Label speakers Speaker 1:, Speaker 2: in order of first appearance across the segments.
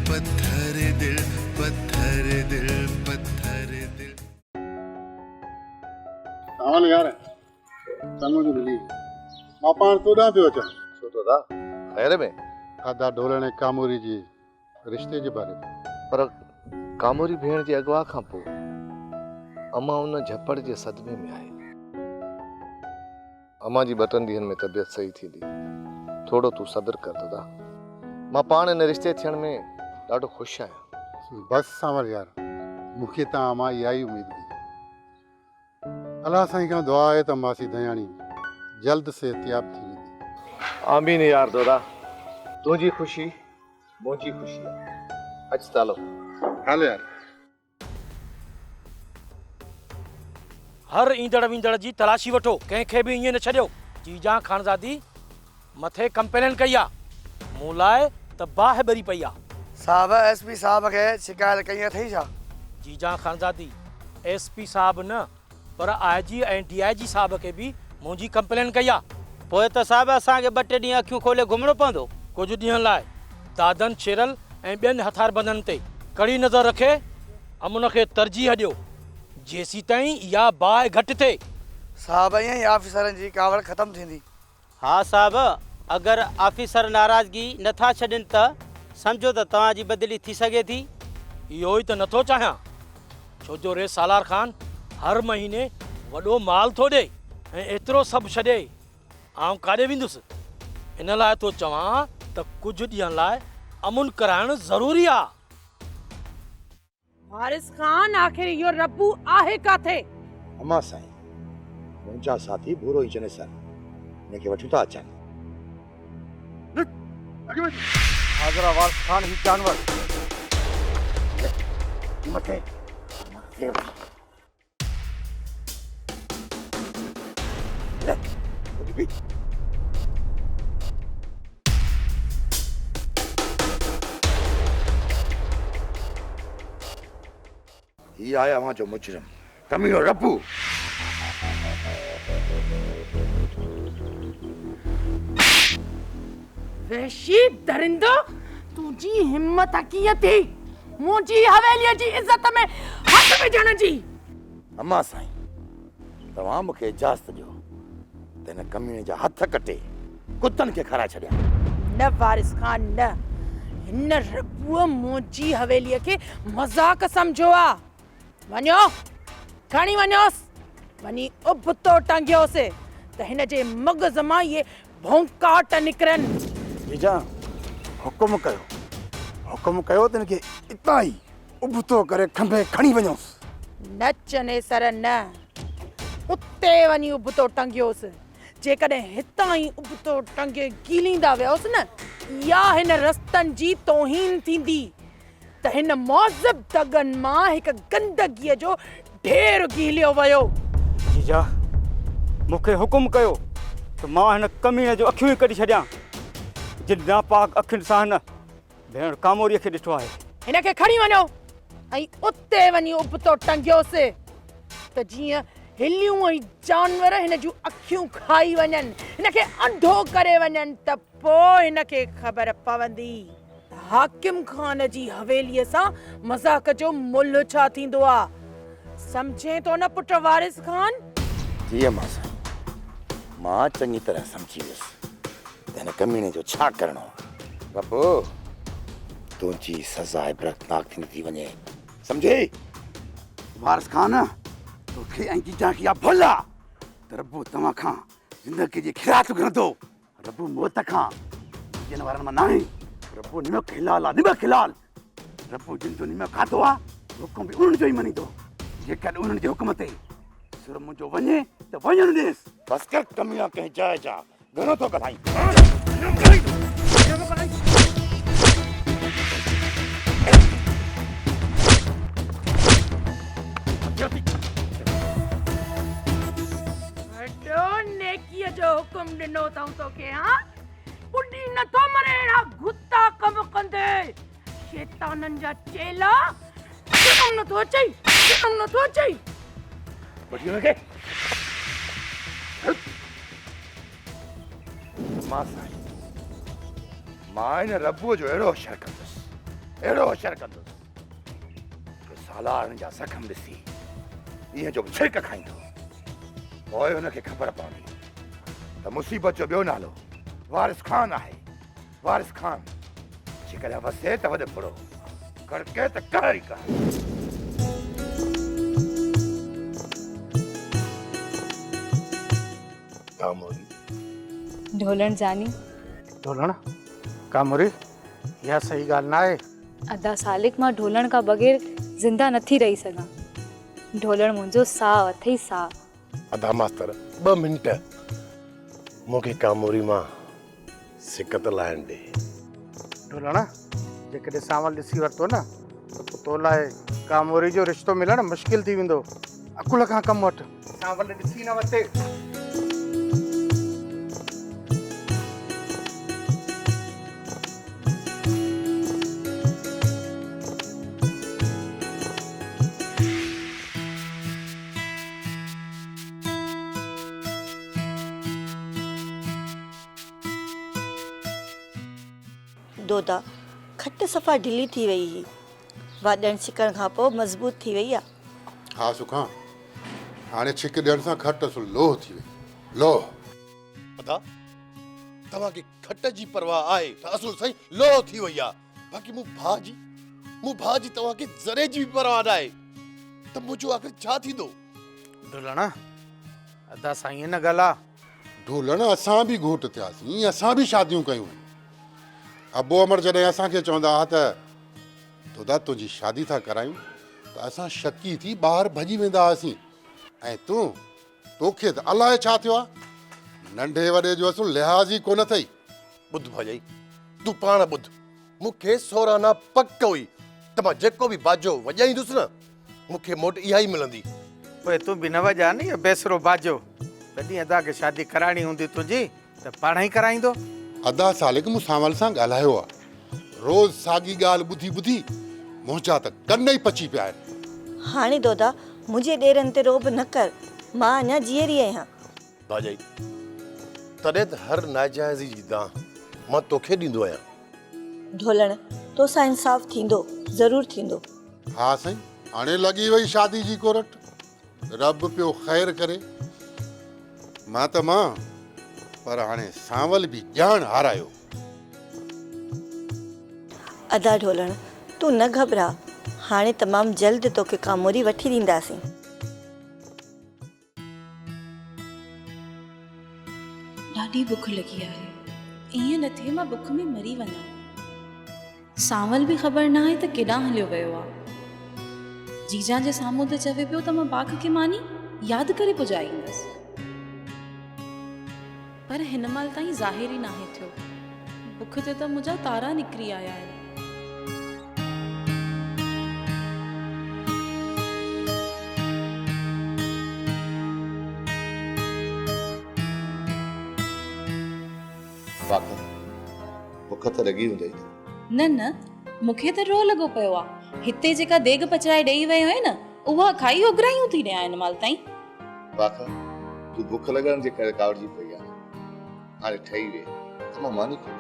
Speaker 1: पत्थर दिल पत्थर दिल पत्थर दिल।
Speaker 2: सावन यार चङो थी मिली मां पाण तोॾां पियो अचां
Speaker 3: सुठो था खैर में
Speaker 2: खाधा ढोलण ऐं कामोरी जी रिश्ते जे बारे में।
Speaker 3: पर कामोरी भेण जे अगवा खां पोइ अम्मा उन झपड़ जे सदमे में आहे। अम्मा जी 2 ॾींहनि में तबियत सही थींदी, थोरो तूं सब्र कर दादा। मां पाण इन रिश्ते थियण में ॾाढो ख़ुशि आहियां।
Speaker 2: बस सांवर यार मूंखे तव्हां मां इहा ई उमेद हुई। अलाह साईं खां दुआ आहे त मासी दयाणी जल्द सेहतियाब थी वेंदी।
Speaker 3: आमीन यार दादा, तुंहिंजी ख़ुशी मुंहिंजी ख़ुशी आहे। अच तालो
Speaker 2: हल यार।
Speaker 4: हर ईंदड़ वींदड़ जी तलाशी वठो, कंहिंखे बि ईअं न छॾियो। जीजा खानज़ादी मथे कंप्लेन कई आहे, मूं लाइ त बाहि ॿरी पई आहे।
Speaker 5: साहब एसपी साहब खे शिकायत कई अथई छा?
Speaker 4: जीजा खानज़ादी एसपी साहब न पर आईजी ऐं डीआईजी साहब खे बि मुंहिंजी कंप्लेन कई आहे।
Speaker 6: पोइ त साहब असांखे 2-3 ॾींहं अखियूं खोले घुमणो पवंदो।
Speaker 4: कुझु ॾींहंनि लाइ दादन शेरल ऐं ॿियनि हथियारबंदनि ते कड़ी नज़र रखे अमुन खे तरजीह ॾियो जेसी ताईं इहा बाहि घटि थिए।
Speaker 5: साहब ईअं ई ऑफिसरनि जी कावड़ ख़तमु थींदी।
Speaker 6: हा साहब, अगरि ऑफिसर नाराज़गी नथा छॾनि त सम्झो त तव्हांजी बदिली थी सघे थी।
Speaker 4: इहो ई त नथो चाहियां, छो जो रे सालार ख़ान हर महीने वॾो माल थो ॾे ऐं एतिरो सभु छॾे आउं काॾे वेंदुसि। इन लाइ थो चवां त कुझु ॾींहंनि लाइ अमुन कराइणु ज़रूरी आहे।
Speaker 7: वारिस खान आखिर इहो रब्बू आहे काथे?
Speaker 8: अम्मा साईं मुंहिंजा साथी भूरो ई चने सर इनखे वठी था अचनि।
Speaker 5: हाज़रा वारिस खान ही जानवर
Speaker 8: मथे ही आया अव्हां जो मुजरिम कमीनो रब्बू।
Speaker 7: वहशी दरिंदो, तुझी हिम्मत कीअं थी मुंहिंजी हवेलीअ जी इज़त में हथ विझण जी?
Speaker 8: अम्मा साईं तव्हां मूंखे इजाज़त ॾियो त हिन कमीने जा हथ कटे कुतनि खे खाराए छॾिया।
Speaker 7: न वारिस खान न, हिन रब्बूअ मुंहिंजी हवेलीअ खे मज़ाक सम्झो आहे। वञो खणी वञोसि, वञी उबतो टंगियोसि त हिन जे मग़ज़ मां इहे भौंकाट निकिरनि।
Speaker 8: जीजा हुकुम कयो त हिनखे इतां ई उबतो करे खंभे खणी वञोसि।
Speaker 7: न चने सर न, उते वञी उबतो टंगियोसि। जेकॾहिं हितां ई उबतो टंगे गीलींदा वियोसि न, इहा हिन रस्तनि जी तौहीन थींदी त हिन मौज़ब दगनि मां हिकु गंदगीअ जो ढेर गीलियो वियो।
Speaker 6: जीजा मूंखे हुकुम कयो त मां हिन कमीने जो अखियूं ई कढी छॾियां। जिन नापाक अखियुनि सां न भेण कामोरीअ खे ॾिठो आहे।
Speaker 7: हिनखे खणी वञो ऐं उते वञी उबतो टंगियोसि त जीअं हिलियूं ऐं जानवर हिन जूं अखियूं खाई वञनि, हिनखे अंधो करे वञनि त पोइ हिनखे ख़बर पवंदी त हाकिम खान जी हवेलीअ सां मज़ाक जो मुल्ह छा थींदो आहे। सम्झे थो न पुट वारिस खान?
Speaker 8: जी अम्मा साईं मां चङी तरह सम्झी वियुसि त हिन कमीने जो छा करणो आहे। बब्बू तुंहिंजी सज़ा इबरतनाक थी वञे, सम्झे? वारिस खान तोखे ऐं जीजा खे इहा भुल आहे त रब्बू तव्हां खां ज़िंदगी जी खिरात घुरंदो। रब्बू मौत खां ॾियण वारनि मां न आहे। रब्बू निमक हिलाल आहे, निमक हिलाल। रब्बू जिन जो निमक खाधो आहे हुकुम बि उन्हनि जो ई मञींदो। जेकॾहिं उन्हनि जे हुकुम ते सुर मुंहिंजो वञे त वञणु ॾेसि। बसि कर कमीना कंहिं जाइ जा घणो थो ॻाल्हाईं।
Speaker 7: नेकीअ जो हुकुम ॾिनो अथऊं तोखे, हा? पुॾी नथो मरे अहिड़ा गुता कम कंदे शैताननि जा चेला। शर्म नथो अचई, शर्म नथो अचई?
Speaker 8: वठी हुनखे मां साईं मां हिन रब्बूअ जो अहिड़ो शर कंदुसि अहिड़ो होशियार कंदुसि सालारनि जा ज़ख़्म ॾिसी ईअं जो छिड़क खाईंदो पोइ हुनखे ख़बर पवंदी त मुसीबत जो ॿियो नालो वारिस खान आहे। वारिस खान जेकॾहिं वसे त वॾो बुरो करके त कर ई कर।
Speaker 2: कामोरी
Speaker 9: ढोलण जानी
Speaker 5: ढोलण कामोरी इहा सही ॻाल्हि न आहे।
Speaker 9: अदा सालिक मां ढोलण खां बग़ैर ज़िंदा नथी रही सघां। ढोलण मुंहिंजो साह अथई साह।
Speaker 10: अदा मास्तर 2 मिंट मूंखे कामोरी मां सिकत लाइण ॾे।
Speaker 5: ढोलण जेकॾहिं सांवल ॾिसी वरितो न त पोइ तो लाइ कामोरी जो रिश्तो मिलणु मुश्किल थी वेंदो। अकुल खां कमु वठि, सांवल ॾिसी न वरिते।
Speaker 11: दोदा खट सफ़ा ढिली थी वई हुई, वाॾण छिकण खां पोइ मज़बूत थी वई आहे।
Speaker 2: हा सुखा, हाणे छिक ॾियण सां खट लोह थी वई। लोह
Speaker 10: अदा तव्हांखे खट जी परवाह आहे त असुल साईं लोह थी वई आहे। बाक़ी मूं भाउ जी तव्हांखे ज़रे जी बि परवाह न आहे त मुंहिंजो आख़िर छा थींदो।
Speaker 5: ढोलण अदा साईं न ॻाल्हि आहे।
Speaker 2: ढोलण असां बि घोट थियासीं, असां बि शादियूं कयूं। अबो अमर जॾहिं असांखे चवंदा हुआ त तोदा तुंहिंजी शादी था करायूं त असां शकी थी ॿाहिरि भॼी वेंदा हुआसीं। ऐं तोखे त अलाए छा थियो आहे, नंढे वॾे जो असुल लिहाज़ ई कोन अथई।
Speaker 10: ॿुध भाॼाई, तूं पाण ॿुध, मूंखे सोराना पक हुई त मां जेको बि बाजो वॼाईंदुसि न मूंखे मोट इहा ई मिलंदी।
Speaker 5: पोइ तूं बि न वॼा नी बेसरो बाजो। जॾहिं अदा खे शादी कराइणी हूंदी तुंहिंजी त पाण ई कराईंदो।
Speaker 2: अदा सालिक मूं सांवल सां ॻाल्हायो आहे, रोज़ साॻी ॻाल्हि ॿुधी ॿुधी मुंहिंजा त कन ई पची पिया आहिनि।
Speaker 11: हाणे दोदा मुंहिंजे ॾेरनि ते रोब न कर, मां अञा जीअरी आहियां।
Speaker 10: भाॼाई तॾहिं त हर नाजाइज़ी जी दां मां तोखे ॾींदो आहियां।
Speaker 11: ढोलण तोसां इंसाफ़ थींदो, ज़रूरु थींदो।
Speaker 2: हा साईं, हाणे लॻी वई शादी जी कोरट, रब पियो ख़ैर करे। मां पर हाणे सांवल बि ॼाण हारायो।
Speaker 11: अदा ढोलण तूं न घबरा, हाणे तमामु जल्द तोखे कामोरी वठी ॾींदासीं।
Speaker 9: ॾाढी बुख लगी आहे, ईअं न थिए मां बुख में मरी वञा। सांवल बि ख़बर न आहे त केॾांहुं हलियो वियो आहे। जीजा जे साम्हूं त चवे पियो त मां बाग़ खे मानी यादि करे पुॼाईंदसि, पर हिन महिल ताईं ज़ाहिर ई नाहे थियो। बुख ते त मुंहिंजा तारा निकिरी आया आहिनि।
Speaker 3: बुख त लॻी हूंदई।
Speaker 9: न मूंखे त रो लॻो पियो आहे। हिते जेका देग पचाए ॾेई वियो आहे न, उहा खाई उघरायूं थी ॾियां हिन महिल ताईं।
Speaker 3: वाका तूं बुख लॻण जे करे कावड़जी पई आहे, हाणे ठही वे त मां मानी खां।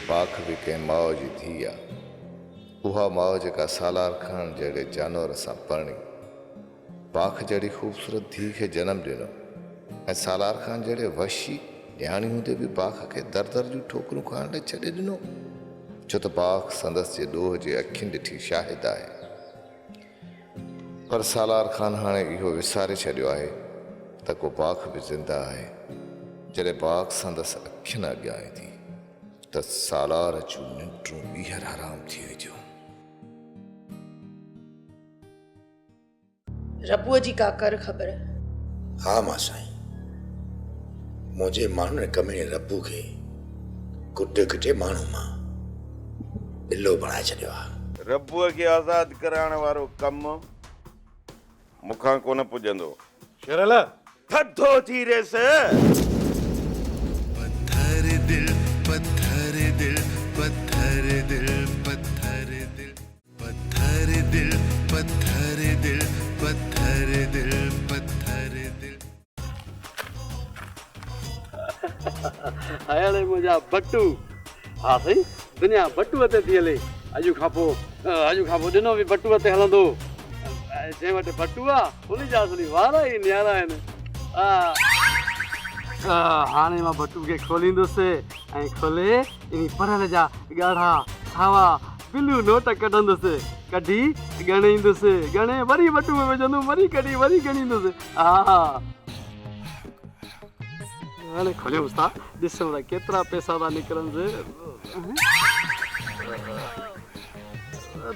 Speaker 3: पाख भी कंहिं माउ जी थी आहे, उहा माउ जेका सालार खान जहिड़े जानवर सां परणी, पाख जहिड़ी ख़ूबसूरत धीउ खे जनम ॾिनो ऐं सालार खान जहिड़े वशी ॼाणी हूंदे बि पाख खे दर दर जूं ठोकरूं खाइण लाइ छॾे ॾिनो, छो त पाख संदसि जे ॾोह जे अखियुनि ॾिठी शाहिद आहे। पर सालार खान हाणे इहो विसारे छॾियो आहे त को पाख बि ज़िंदा आहे। जॾहिं पाख संदसि अखियुनि अॻियां आई थी त सालार जूं निंडूं ॿीहर हराम थी वियूं।
Speaker 7: रबुअ जी का कर ख़बर?
Speaker 8: हा मां साईं, मुंहिंजे माण्हुनि कमे रबू खे कुटे कुटे माण्हू मां ॿिलो बणाए छॾियो आहे।
Speaker 12: रबूअ खे आज़ादु कराइण वारो कमु मूंखां कोन पुॼंदो।
Speaker 10: शेरल
Speaker 8: थधो थी रेस
Speaker 1: पत्थर दिल पत्थर दिल पत्थर दिल पत्थर दिल पत्थर दिल पत्थर दिल पत्थर दिल पत्थर दिल
Speaker 12: आया मुंहिंजा बटू हा साईं दुनिया बटूअ ते थी हले अॼु खां पोइ ॾिनो बि बटूअ ते हलंदो जंहिं वटि बटू आहे उन जा असली वारा ई न्यारा आहिनि हाणे मां बटू खे खोलींदुसि ऐं खोले इन पढ़ल जा ॻाढ़ा सावा बिलू नोट कढंदुसि कढी ॻणींदुसि ॻणे वरी बटू में विझंदुमि वरी कढी वरी ॻणींदुसि हा हाणे खोलियोसि था ॾिसूं था केतिरा पैसा था निकिरनि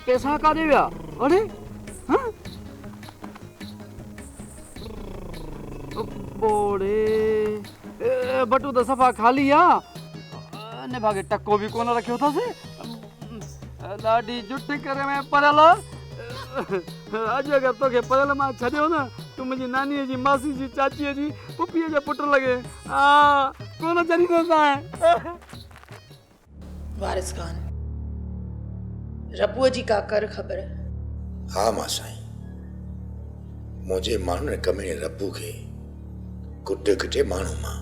Speaker 12: पैसा काॾे विया अरे बोड़े बटू त सफ़ा खाली आहे ने भागे टको बि कोन रखियो अथसि ॾाढी जुठ करे में पढ़ियल अॼु अगरि तोखे पढ़ियल मां छॾियो न तूं मुंहिंजी नानीअ जी मासी जी चाचीअ जी पुफीअ जो पुटु लॻे हा कोन छॾींदुसि
Speaker 7: वारिस खान रबूअ जी का कर ख़बर
Speaker 8: हा मां साईं मुंहिंजे माण्हू ने कमीने रब्बू खे कुटे कुटे माण्हू मां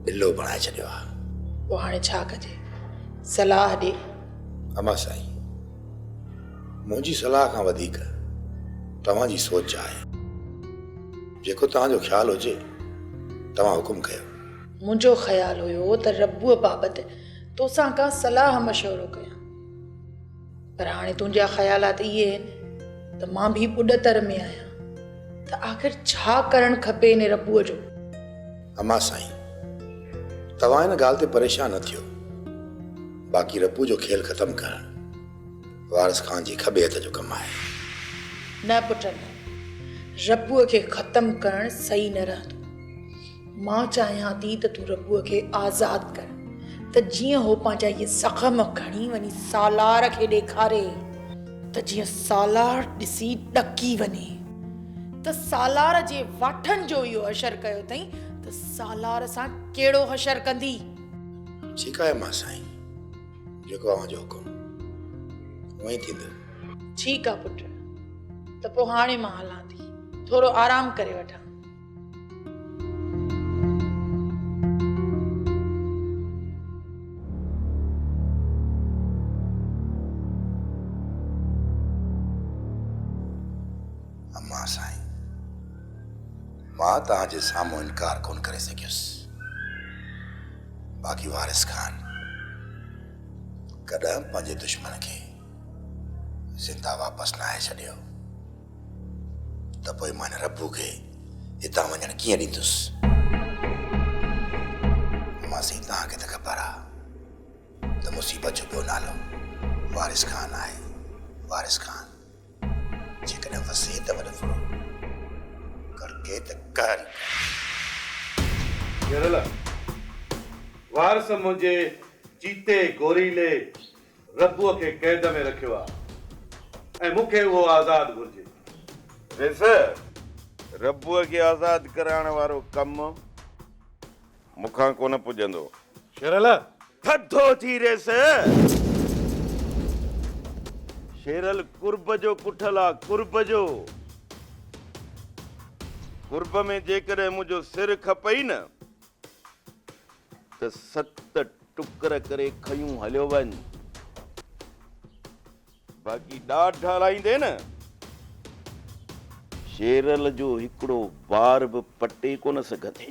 Speaker 8: बिल्लो बणाए छॾियो आहे
Speaker 7: पोइ हाणे छा कजे सलाह ॾे
Speaker 8: अमा साईं मुंहिंजी सलाह खां वधीक तव्हांजी सोच आहे जेको तव्हांजो ख़्यालु हुजे तव्हां हुकुम कयो
Speaker 7: मुंहिंजो ख़्यालु हुयो त रबूअ बाबति तोसां का सलाह मशवरो कयां पर हाणे तुंहिंजा ख़्यालात इहे आहिनि त मां बि ॿुॾतर में आहियां त आख़िर छा करणु खपे इन रबूअ जो
Speaker 8: अमा साईं तव्हां हिन ॻाल्हि ते परेशान न थियो बाक़ी रब्बू जो खेल ख़तमु करणु वारिस खान जी खॿे हथ जो कमु आहे
Speaker 7: न पुट न रबूअ खे ख़तमु करणु सही न रहंदो मां चाहियां थी त तूं रबूअ खे आज़ादु कर त जीअं हो पंहिंजा इहे ज़ख़म खणी वञी सालार खे ॾेखारे त जीअं सालार ॾिसी ॾकी वञे त सालार जे वाठनि जो इहो हशर कयो अथई त सालार सां कहिड़ो हशर कंदी
Speaker 8: ठीकु आहे मां साईं जेको अव्हांजो हुकुम उहो ई थींदो
Speaker 7: ठीकु आहे पुट त पोइ हाणे मां हलां थी थोरो आराम करे वठां
Speaker 8: अम्मा साईं मां तव्हांजे साम्हूं इनकार कोन करे सघियुसि बाक़ी वारिस खान कॾहिं पंहिंजे दुश्मन खे ज़िंदा वापसि न आए छॾियो त पोइ मां रब्बू खे हितां वञणु कीअं ॾींदुसि मां साईं तव्हांखे त ख़बर आहे त मुसीबत जो ॿियो नालो वारिस खान आहे वारिस खान जेकॾहिं वसे त वॾो फुरो करके त कर
Speaker 12: वारिस मुंहिंजे चीते गोरीले रबूअ खे क़ैद में रखियो आहे ऐं मूंखे उहो आज़ादु घुर्जे
Speaker 8: रेस रबूअ खे आज़ादु कराइण वारो कमु मूंखां कोन पुॼंदो
Speaker 12: शेरल
Speaker 8: थधो थी रेस शेरल कुर्ब जो कुठल आहे कुर्ब जो कुर्ब में जेकॾहिं मुंहिंजो सिर खपई न त 7 टुकर करे खयूं हलियो वञ बाक़ी ॾाढ ठाराईंदे न शेरल जो हिकिड़ो बार बि पटे कोन सघंदे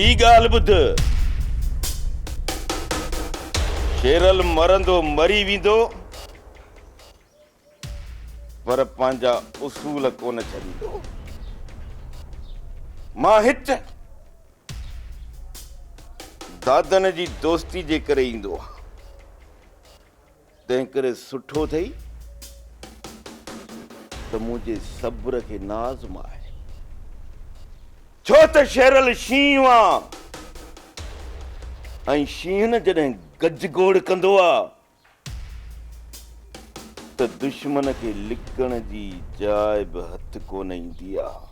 Speaker 8: ॿी ॻाल्हि ॿुध शेरल मरंदो मरी वेंदो पर पंहिंजा उसूल कोन छॾींदो मां हित दादन जी दोस्ती जे करे ईंदो आहे तंहिं करे सुठो अथई त मुंहिंजे सब्र खे नाज़ आहे छो त शेरल शींहुं आहे ऐं शींहुं न जॾहिं गजगोड़ कंदो आहे त दुश्मन खे लिकण जी जाइ बि हथ कोन ईंदी आहे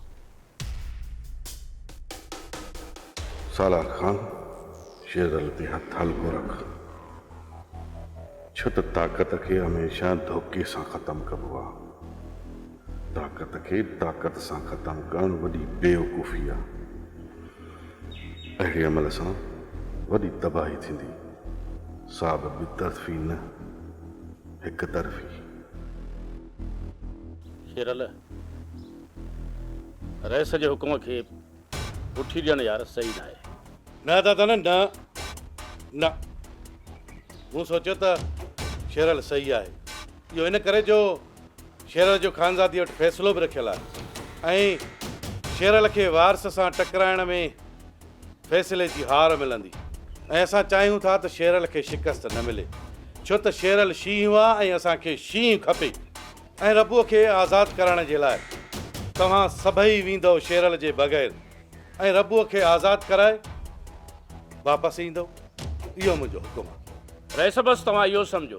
Speaker 13: सालार खान शेरल ते हथ हल्को रख, छो त ताक़त खे हमेशह धोखे सां ख़तम कबो आहे। ताक़त खे ताक़त सां ख़तम करणु वॾी बेवकूफ़ी आहे। अहिड़े अमल सां वॾी तबाही थींदी, साब बि तरफ़ी न, हिकु तरफ़ी।
Speaker 4: शेरल, रईस जे हुकुम खे पुठी ॾियणु यार सही न आहे।
Speaker 10: न दादा न न न, मूं सोचियो त शेरल सही आहे। इहो इन करे जो शेरल जो ख़ानज़ादी वटि फ़ैसिलो बि रखियलु आहे ऐं शेरल खे वारस सां टकराइण में फ़ैसिले जी हार मिलंदी, ऐं असां चाहियूं था त शेरल खे शिकस्त न मिले, छो त शेरल शींहुं आहे ऐं असांखे शींहुं खपे। ऐं रबूअ खे आज़ादु करण जे लाइ तव्हां सभई वेंदव शेरल जे बग़ैर, ऐं रबूअ खे आज़ादु कराए वापसि ईंदव। इहो मुंहिंजो हुकुम आहे।
Speaker 4: रईस, बसि तव्हां इहो सम्झो,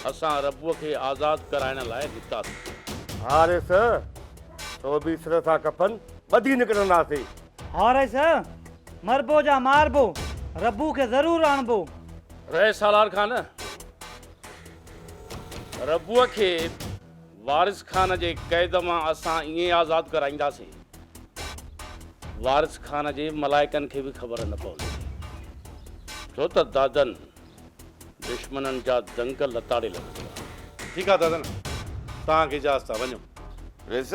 Speaker 4: असां रबूअ खे आज़ादु कराइण लाइ निकितासीं।
Speaker 6: हा रेस, तो बि सिर सां कफन ॿधी निकिरंदासीं।
Speaker 12: हा रईस, मरबो जा मारबो, रबू खे ज़रूरु आणबो।
Speaker 4: रईस सालार खान, रबूअ खे वारिस खान जे क़ैद मां असां ईअं आज़ादु कराईंदासीं, वारिस खान जे मलाइकनि खे बि ख़बर न पवंदी, छो त दादन दुश्मननि जा दंग लताड़े लॻंदा।
Speaker 10: ठीकु आहे दादा, तव्हांखे इजाज़त आहे, वञो।
Speaker 8: रेस,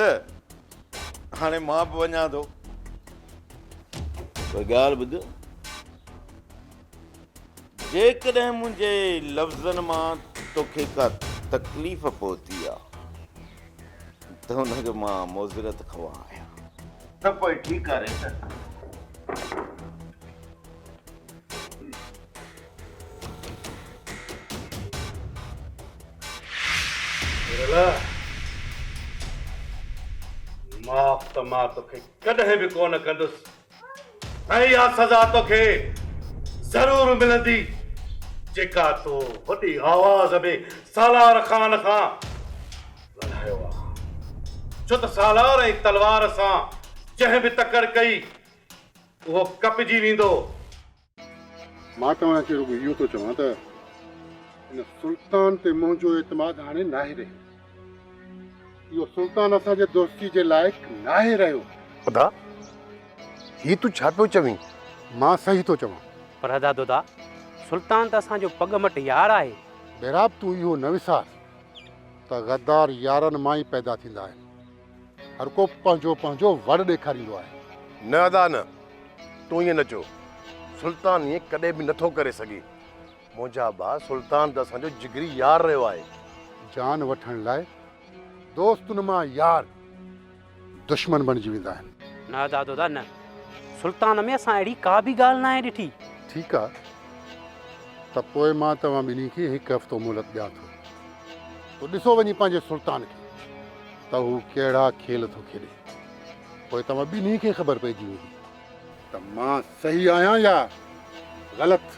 Speaker 8: हाणे मां बि वञा थो। कोई ॻाल्हि ॿुध, जेकॾहिं मुंहिंजे लफ़्ज़नि मां तोखे का तकलीफ़ पहुती आहे त हुनजो मां मोज़रत खवा आहियां। त पोइ ठीकु आहे रेस।
Speaker 10: माफ़ त मां तोखे कॾहिं बि कोन कंदुसि, ऐं इहा सज़ा तोखे ज़रूरु मिलंदी जेका तो वॾी आवाज़ में सालार खान खां ॻाल्हायो आहे। छो त सालार ऐं तलवार सां जंहिं बि तकड़ कई उहो कपजी वेंदो।
Speaker 2: मां तव्हांखे रुॻो इहो थो चवां त हिन सुल्तान ते मुंहिंजो एतमाद हाणे नाहे रहियो। इहो सुल्तान असांजे दोस्ती जे लाइक़ु नाहे रहियो।
Speaker 10: ख़ुदा, ही तूं छा पियो चवीं?
Speaker 2: मां सही थो चवां।
Speaker 12: पर दादोदा, सुल्तान त असांजो पगमट यार आहे।
Speaker 2: बेराब तूं इहो न विसार त गद्दार यारनि मां ई पैदा थींदा आहिनि। हर को पंहिंजो पंहिंजो वड़ ॾेखारींदो आहे।
Speaker 10: न अदा न, तूं ईअं न चओ। सुल्तान ईअं कॾहिं बि नथो करे सघे। मुंहिंजा भाउ सुल्तान त असांजो जिगरी यार रहियो आहे।
Speaker 2: जान वठण लाइ दोस्तुनि मां यार दुश्मन बणिजी वेंदा आहिनि।
Speaker 12: न दादोदा न, सुल्तान में असां अहिड़ी का बि ॻाल्हि न आहे ॾिठी।
Speaker 2: ठीकु आहे, त पोइ मां तव्हां ॿिन्ही खे हिकु हफ़्तो मोहलत ॾियां थो। तो ॾिसो वञी पंहिंजे सुल्तान खे त हू कहिड़ा खेल थो खेॾे। पोइ तव्हां ॿिन्ही खे ख़बर पइजी वेंदी त मां सही आहियां या ग़लति।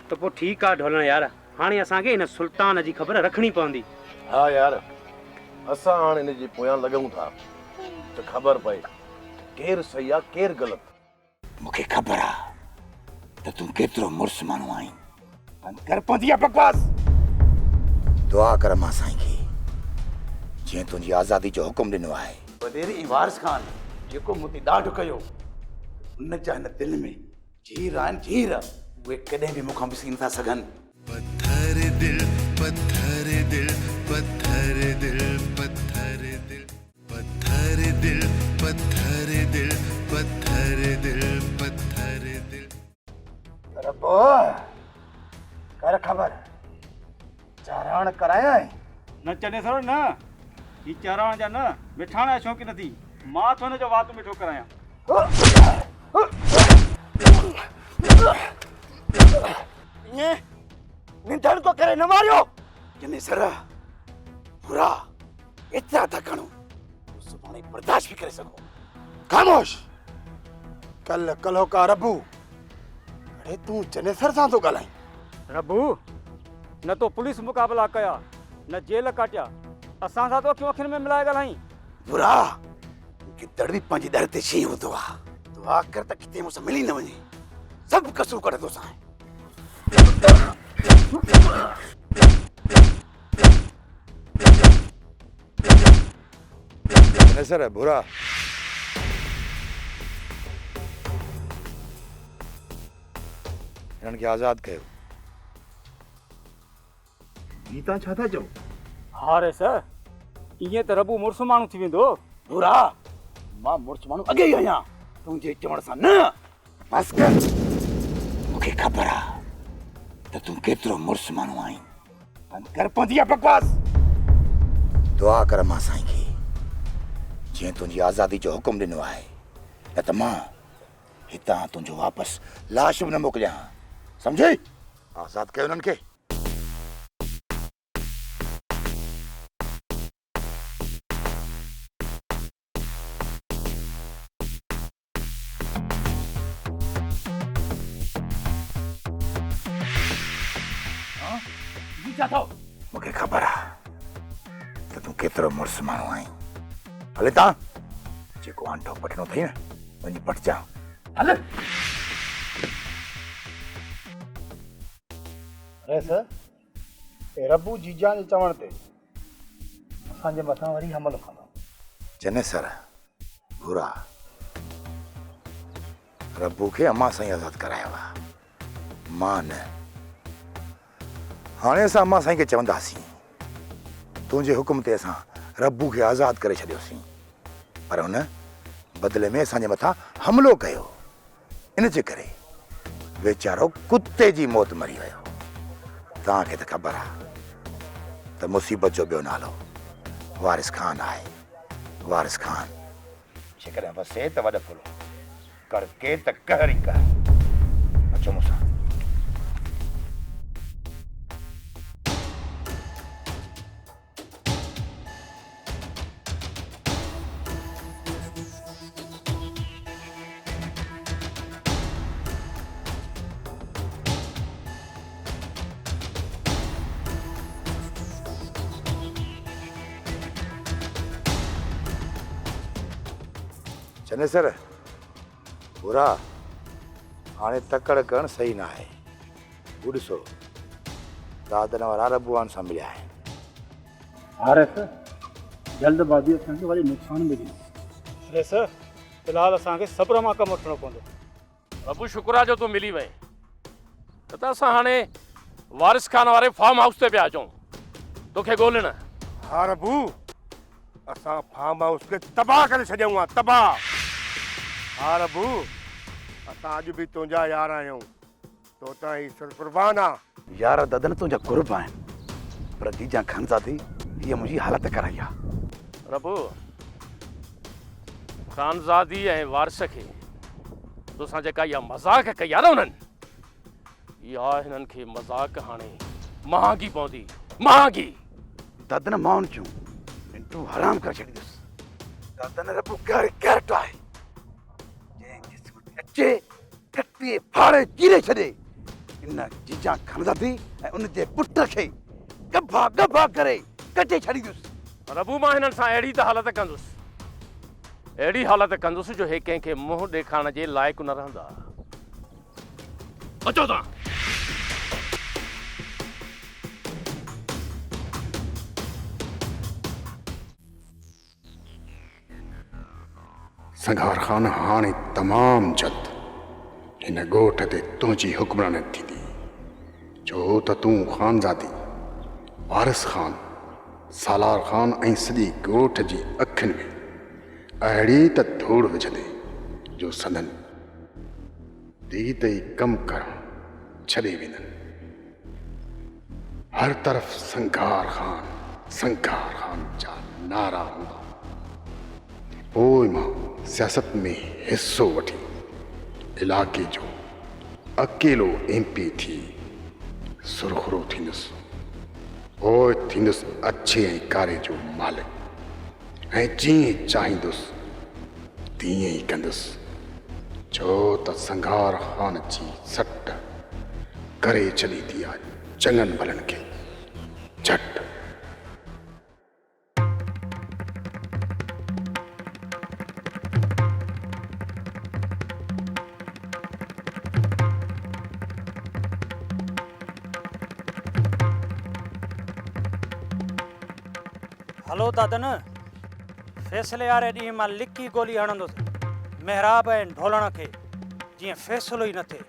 Speaker 12: त पोइ ठीकु आहे ढोलण यार, हाणे असांखे हिन सुल्तान जी ख़बर रखणी पवंदी।
Speaker 10: हा यार, असां हाणे हिन जे पोयां लॻूं था त ख़बर पए केरु सही आहे केरु ग़लति।
Speaker 8: मूंखे ख़बर आहे त तूं केतिरो मुड़ुस माण्हू आहीं। बंदि कर पवंदी आहे बकवास। दुआ कर मां साईं खे, जीअं तुंहिंजी आज़ादी जो हुकुम ॾिनो आहे। वॾेरी वारिस खान जेको मूं ते ॾाढो कयो, उन जा हिन दिलि में जीर आहिनि, जीर उहे कॾहिं बि मूंखां विसी नथा सघनि।
Speaker 1: पत्थर दिल पत्थर दिल पत्थर दिल पत्थर दिल पत्थर दिल पत्थर दिल पत्थर दिल पत्थर दिल।
Speaker 8: रब्बो कर ख़बर, चाराण कराया आहे
Speaker 6: न चने सरो न, ही चाराण जा न मिठाण जा शौक़ीन थी। मां तो हुनजो वात मिठो करायां।
Speaker 8: ये निंदण को करे न मारियो। जने सरा बुरा इतना धकणो सुभाणे बर्दाश्त भी करे सको। खामोश। कल कलो का रब्बू, अरे तू जनेसर सां तो ॻाल्हाई?
Speaker 6: रब्बू, न तो पुलिस मुक़ाबला कया, न जेल काटिया, असां सां तो अखियूं अखियुनि में मिलाए ॻाल्हाई।
Speaker 8: बुरा गिदड़ भी पंहिंजी दर ते शींहुं हूंदो आहे। दुआ कर त किथे मूंसां मिली न वञे, सभु कसूर करे तोसां। सर बुरा हिननि खे आज़ादु कयो। ही तव्हां छा था चओ?
Speaker 6: हा रे सर, ईअं त रबू मुड़ुसु माण्हू थी वेंदो।
Speaker 8: बुरा मां मुड़ुसु माण्हू अॻे ई आहियां, तुंहिंजे चवण सां न। बस कर, मूंखे ख़बर आहे त तूं केतिरो मुड़ुसु माण्हू आहीं। बंदि कर पंहिंजी बकवास। दुआ कर मां साईं खे, जीअं तुंहिंजी आज़ादी जो हुकुम ॾिनो आहे, न त मां हितां तुंहिंजो वापसि लाश बि न मोकिलियां। सम्झे? आज़ादु कयो उन्हनि खे। मूंखे ख़बर आहे त तूं केतिरो मुड़ुसु माण्हू आहीं। हले ता जेको आंटो पटणो अथई न, वञी पटजा। हल।
Speaker 5: अरे सर, रबू जीजा जे चवण ते असांजे मथां वरी हमलो कंदो।
Speaker 8: जने सर बुरा रबू खे अम्मा साईं आज़ादु करायो आहे, मां न। हाणे असां अम्मा साईं खे चवंदासीं तुंहिंजे हुकुम ते असां रबू खे आज़ादु करे छॾियोसीं, पर हुन बदिले में असांजे मथां हमलो कयो। इन जे करे वीचारो कुत्ते जी मौत मरी वियो। तव्हांखे त ख़बर आहे त मुसीबत जो ॿियो नालो वारिस खान आहे। वारिस खान जेकॾहिं वसे त वॾ फुलो, कर के त कहर ई कर। अचो मूंसां। चने सर बुरा हाणे तकड़ करणु सही न आहे। हू ॾिसो दादन वारा रबुआन सां मिलिया आहिनि।
Speaker 5: हा रे सर, जल्दबाज़ी असांखे वरी नुक़सान बि ॾिनो।
Speaker 6: अरे सर, फ़िलहालु असांखे सब्र मां कमु वठिणो पवंदो।
Speaker 4: रबू शुक्र आहे जो तूं मिली वएं, त असां हाणे वारिस खान वारे फार्म हाउस ते पिया अचूं तोखे ॻोल्हण।
Speaker 14: हा रबू, असां फार्म हाउस खे तबाह करे छॾियूं आहे, तबाह। हा रबू, असां अॼु बि तुंहिंजा यार आहियूं, तो तां ही सिर कुर्बान आहे।
Speaker 8: यार ददन तुंहिंजा कुर्ब आहिनि, पर जीजा खानज़ादी हीअ मुंहिंजी हालत कराई आहे।
Speaker 4: रबू, खानज़ादी ऐं वारिस खे तोसां जेका इहा मज़ाक कई आहे न उन्हनि, इहा हिननि खे मज़ाक हाणे महांगी पवंदी, महांगी।
Speaker 8: ददन माउन चूं मिंटू हराम करे छॾींदुसि। ददन रबू कैरेक्टर आहे, अचे कटे फाड़े चीरे छॾे। इन जीजा खानज़ादी ऐं उन जे पुट खे गभा गभा करे कटे छॾींदुसि।
Speaker 4: रबू, मां हिननि सां अहिड़ी त हालत कंदुसि, अहिड़ी हालत कंदुसि जो हे कंहिंखे मुंहुं ॾेखारण जे लाइक़ु न रहंदा। अचो तव्हां।
Speaker 2: संघार खान हाणे तमामु जल्द हिन ॻोठ ते तुंहिंजी हुक्मरानी थींदी, छो त तूं ख़ानज़ादी वारिस खान, सालार खान ऐं सॼी ॻोठ जी अखियुनि में अहिड़ी त धूड़ विझंदे जो संदन धी ते ई कमु करणु छॾे वेंदनि। हर तरफ़ संघार खान जा नारा हूंदा। पोइ मां सियासत में हिसो वठी इलाइक़े जो अकेलो MP थी सुरखुरो थींदुसि। पोइ थींदुसि अच्छे ऐं कारे जो मालिक, ऐं जीअं चाहींदुसि तीअं ई कंदुसि, छो त संघार खान जी सट करे छॾी थी आहे चङनि भलनि खे झटि।
Speaker 6: हलो दादन, फैसले वारे ॾींहुं मां लिकी गोली हणंदुसि मेहराब ऐं ढोलण खे, जीअं फ़ैसिलो ई न थिए।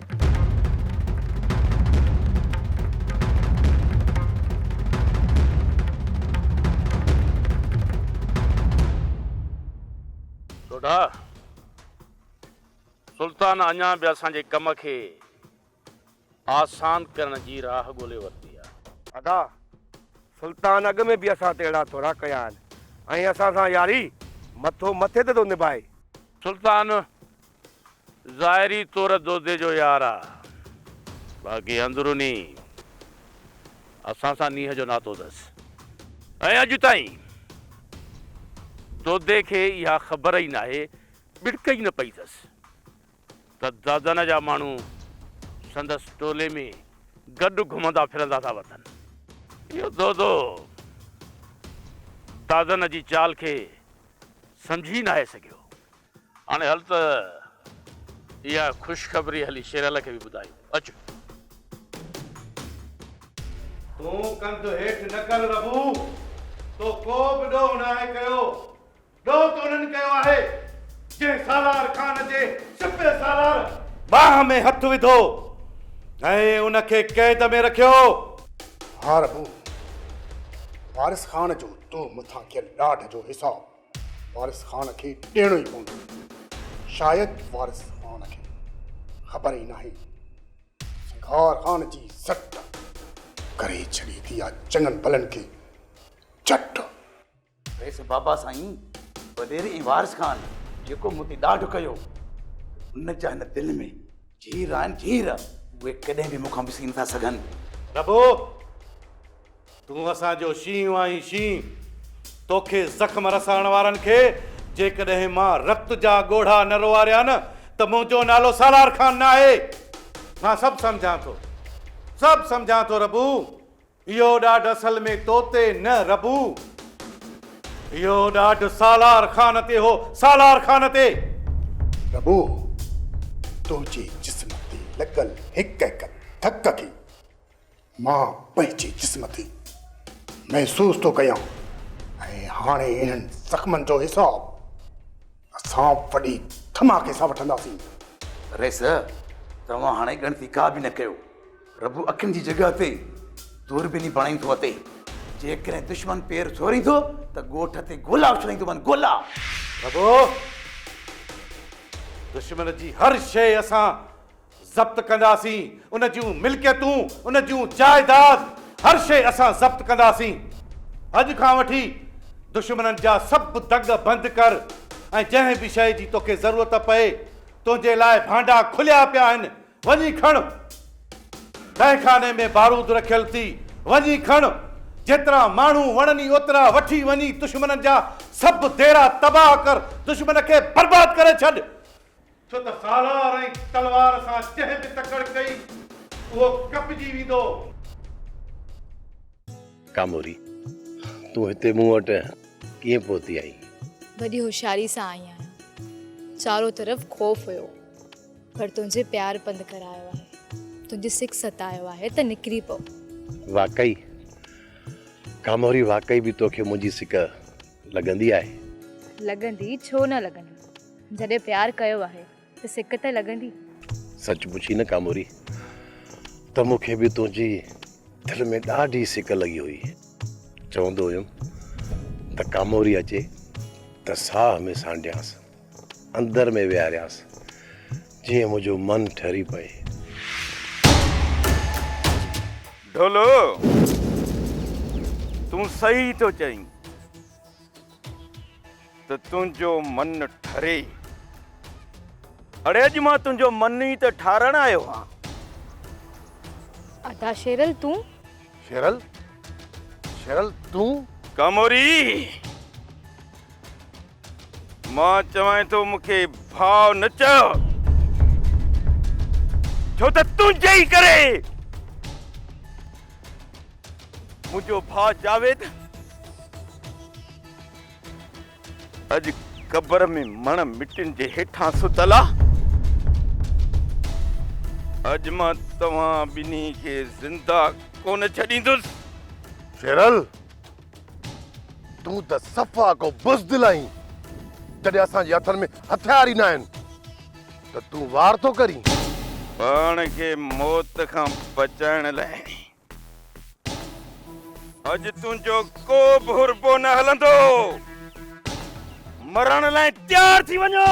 Speaker 15: ॾोढा, सुल्तान अञा बि असांजे कम खे आसान करण जी राह ॻोल्हे वरिती आहे।
Speaker 14: अदा सुल्तान अॻ में बि असां ते अहिड़ा थोरा कया आहिनि ऐं असां सां यारी मथो मथे ते थो निभाए।
Speaker 15: सुल्तान ज़ाहिरी तौर दोदे जो यार आहे, बाक़ी अंदरूनी असां सां नीह जो नातो अथसि। ऐं अॼु ताईं दोदे खे इहा ख़बर ई नाहे, बिड़क ई न पई अथसि त दादन जा माण्हू संदसि टोले में गॾु घुमंदा फिरंदा था वठनि। इहो दोदो दादन जी चाल खे सम्झी न आहे सघियो। हाणे हल त इहा ख़ुशख़बरी हली शेरल खे बि ॿुधायूं। अचु।
Speaker 14: तूं कंध हेठि न कर रबू, तो को बि ॾोह न आहे कयो। ॾोह तो उन्हनि कयो आहे जंहिं सालार खान जे सिपे सालार बाह में हथ विधो ऐं उनखे क़ैद में रखियो।
Speaker 5: हा रबू, वारिस खान जो तो मथां थियल ॾाढ जो हिसाब वारिस खान खे ॾियणो ई पवंदो। शायदि वारिस खान खे ख़बर ई नाहे सिंगार खान जी सट करे छॾी थी आहे चङनि भलनि खे झट।
Speaker 8: वैसे बाबा साईं, वॾेरे ऐं वारिस खान जेको मूं ते ॾाढो कयो, उन जा हिन दिलि में चीर आहिनि चीर, उहे कॾहिं बि मूंखां विसरी नथा सघनि।
Speaker 14: रबो, तूं असांजो शींहुं आहीं शींहुं। तोखे ज़ख़्म रसाइण वारनि खे जेकॾहिं मां रत जा ॻोढ़ा न रोआरिया न त मुंहिंजो नालो सालार खान न आहे। मां सभु सम्झां थो रबू। इहो ॾाढ असल में तोते न रबू, इहो ॾाढ सालार खान ते हो, सालार खान ते।
Speaker 5: रबू, तुंहिंजे जिस्म ते लॻल हिक हिक धक खे मां पंहिंजे जिस्म ते महसूस थो कयां ऐं हाणे इन्हनि ज़ख़्मनि जो हिसाब असां वॾी धमाके सां वठंदासीं।
Speaker 8: रेस, तव्हां हाणे ॻणती का बि न कयो। रबू अखियुनि जी जॻह ते दूरबीनी बणाईंदो अते। जेकॾहिं दुश्मन पेर छोड़ींदो त ॻोठ ते गोला उछलाईंदो वञ, गोला।
Speaker 14: रबो, दुश्मन जी हर शइ असां ज़ब्त कंदासीं। उन जूं मिल्कियतूं, उन जूं जाइदाद, हर शइ असां ज़ब्त कंदासीं। अॼु खां वठी दुश्मननि जा सभु दग बंदि कर ऐं जंहिं बि शइ जी तोखे ज़रूरत पए, तुंहिंजे लाइ भांडा खुलिया पिया आहिनि, वञी खण। तहखाने में बारूद रखियल थी, वञी खण। जेतिरा माण्हू वणनी ओतिरा वठी वञी दुश्मननि जा सभु देरा तबाह कर, दुश्मन खे बर्बाद करे छॾ। छो त सालार ऐं तलवार सां जंहिं बि तकड़ कई उहो कपजी वेंदो।
Speaker 16: कामोरी, तूं हिते मूं वटि कीअं पहुती आई?
Speaker 9: वॾी होशियारी सां आई आहियां। चारों तरफ़ खौफ़ हुयो, पर तुंहिंजे प्यार पंधु करायो आहे, तुंहिंजी सिक सतायो आहे त निकिरी पओ।
Speaker 16: वाकई कामोरी, वाकई बि तोखे मुंहिंजी सिक लॻंदी आहे?
Speaker 9: लॻंदी छो न लॻंदी, जॾहिं प्यार कयो आहे त सिक त लॻंदी।
Speaker 16: सच पुछी न कामोरी, त मूंखे बि तुंहिंजी दिलि में ॾाढी सिक लॻी हुई। चवंदो हुयुमि त कामोरी अचे त साह में सांडियासि, अंदर में विहारियासि, जीअं मुंहिंजो मन ठरी पए।
Speaker 6: ढोलो, तूं सही तो चईं त तुंहिंजो मन ठरे। अड़े अॼु मां तुंहिंजो मन ई त ठारण आयो आं।
Speaker 9: अदा शेरल तूं?
Speaker 5: शेरल तूं?
Speaker 6: कामोरी, मां चवां थो मूंखे भाव न चयो, छो त तुंहिंजे ई करे मुंहिंजो भाउ जावेद अॼु क़बर में मण मिटिन जे हेठां सुतल आहे। अॼु मां तव्हां ॿिन्ही खे ज़िंदा कोन छॾींदुसि।
Speaker 5: शेरल,
Speaker 14: तूं त सफ़ा को बुज़दिल आहीं जॾहिं असांजे हथनि में हथियार ई न आहिनि त तूं वार थो करीं
Speaker 17: पाण खे मौत खां बचाइण लाइ अॼु तुंहिंजो को बि हुरबो न हलंदो मरण लाइ तयार थी वञो